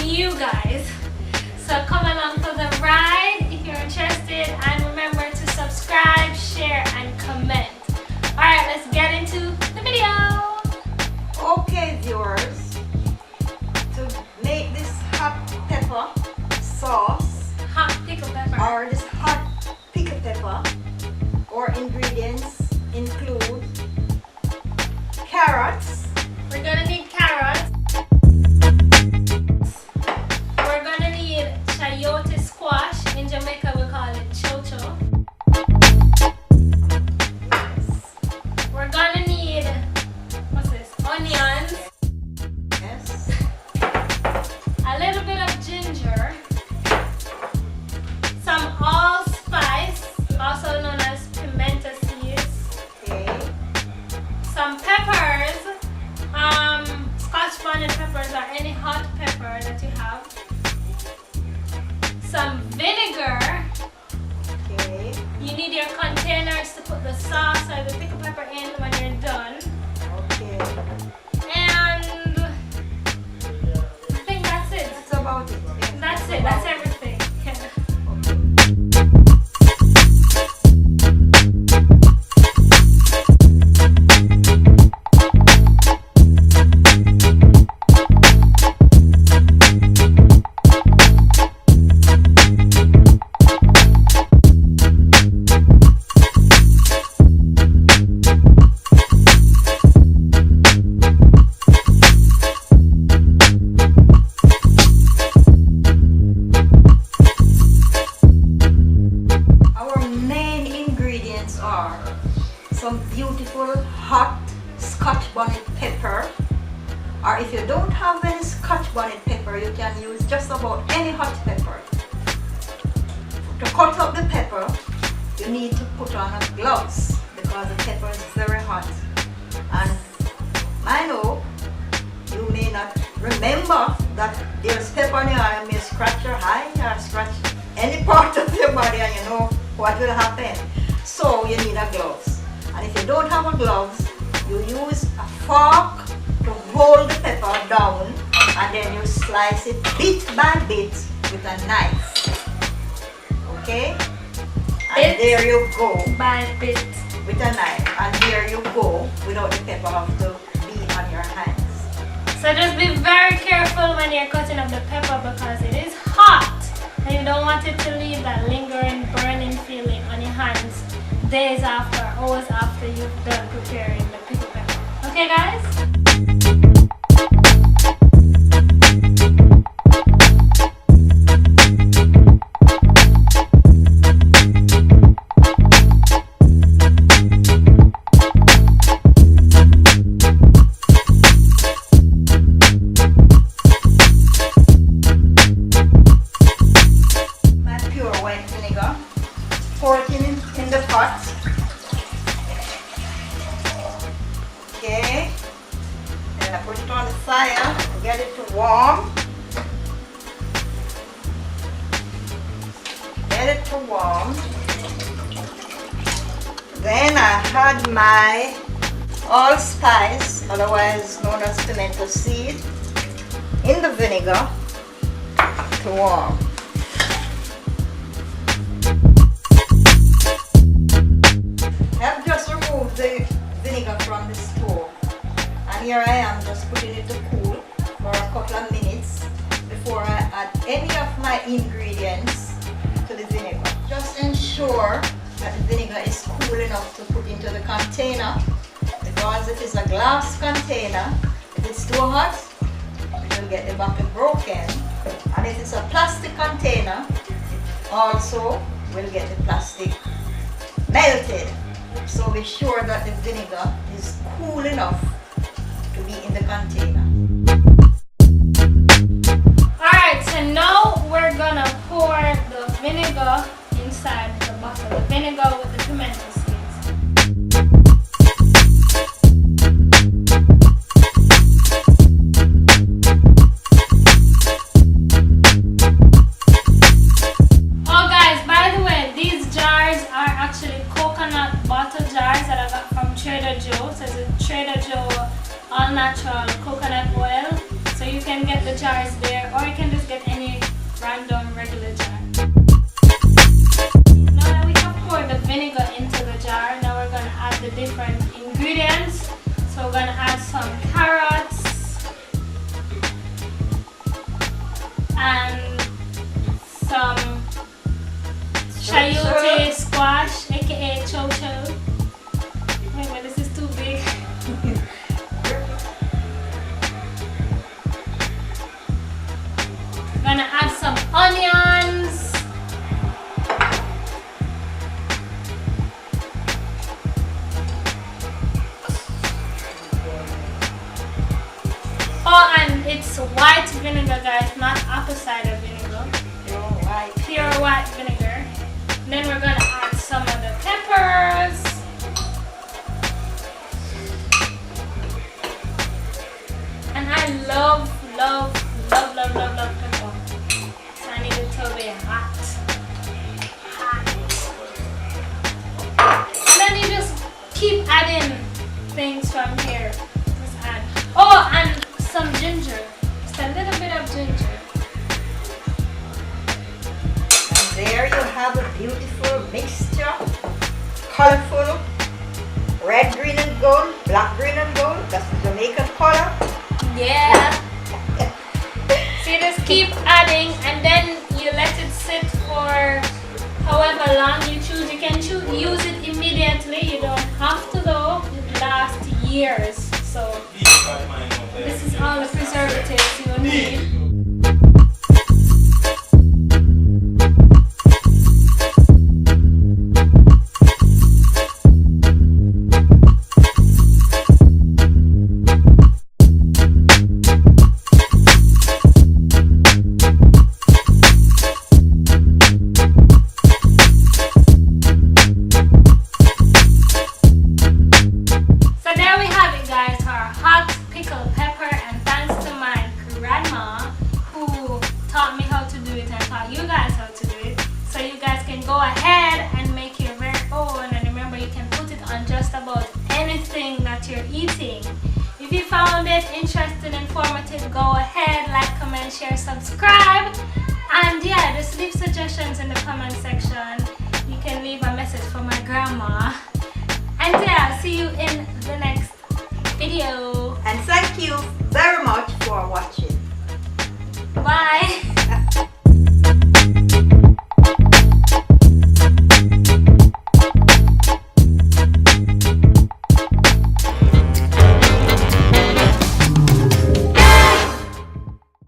you guys. So come along for the ride if you're interested, and remember to subscribe, share, and comment. Alright, let's get into the video. Okay, viewers, to make this hot pepper sauce Hot pickle pepper. or this hot pickle pepper, our ingredients include carrots. We're gonna need carrots. We're gonna need chayote squash. In Jamaica we call it chocho. We're gonna need, what's this? Onions. Yes. A little bit of ginger. Some allspice, also known as pimento seeds. Okay. Some peppers. Scotch bonnet peppers or any hot pepper that you have. Some vinegar. Okay. You need your containers to put the sauce or the pickle pepper in when you're done. Okay. And I think that's it. That's about it. Yes, That's it. That's everything. Some beautiful hot Scotch bonnet pepper, or if you don't have any Scotch bonnet pepper, you can use just about any hot pepper. To cut up the pepper, you need to put on gloves because the pepper is very hot. And I know you may not remember that there's pepper on your eye and may scratch your eye or scratch any part of your body, and you know what will happen. So you need a gloves. And if you don't have a gloves, you use a fork to hold the pepper down, and then you slice it bit by bit with a knife. Okay? And there you go. By bit. With a knife. And there you go without the pepper have to be on your hands. So just be very careful when you're cutting up the pepper because it is hot. And you don't want it to leave that lingering, burning feeling on your hands days after, hours after you've done preparing the pickle pepper. Okay, guys? My pure white vinegar. Pour it in the pot. Okay. Then I put it on the fire, get it to warm. Get it to warm. Then I had my allspice, otherwise known as pimento seed, in the vinegar to warm. I've just removed the vinegar from the stove, and here I am just putting it to cool for a couple of minutes before I add any of my ingredients to the vinegar. Just ensure that the vinegar is cool enough to put into the container, because if it's a glass container, if it's too hot, it will get the bottle broken, and if it's a plastic container, it also will get the plastic melted. So be sure that the vinegar is cool enough to be in the container. Alright, so now we're gonna pour the vinegar inside the bottle. The vinegar with the pimento seeds. Oh guys, by the way, these jars are actually coconut bottle jars that I got from Trader Joe. So it's a Trader Joe all natural coconut regular jar. Now that we have poured the vinegar into the jar, now we're going to add the different ingredients. So we're going to add some carrots and some chayote squash, aka chocho. Wait, but this is too big. Gonna add some onions. Oh, and it's white vinegar, guys, not apple cider vinegar. Pure white vinegar. Then we're gonna add some of the peppers. And I love pepper. So I need it to be hot. And then you just keep adding things from here. Just add. Oh, and some ginger. Just a little bit of ginger. There you have a beautiful mixture, colorful, red, green and gold, black, green and gold, that's the Jamaican color. Yeah. So you just keep adding and then you let it sit for however long you choose. You can use it immediately, you don't have to though, it lasts years. So this is all the preservatives you need. Go ahead and make your very own, and remember you can put it on just about anything that you're eating. If you found it interesting, informative, go ahead, like, comment, share, subscribe, and yeah, just leave suggestions in the comment section. You can leave a message for my grandma, and yeah, see you in the next video. And thank you very much for watching. Bye.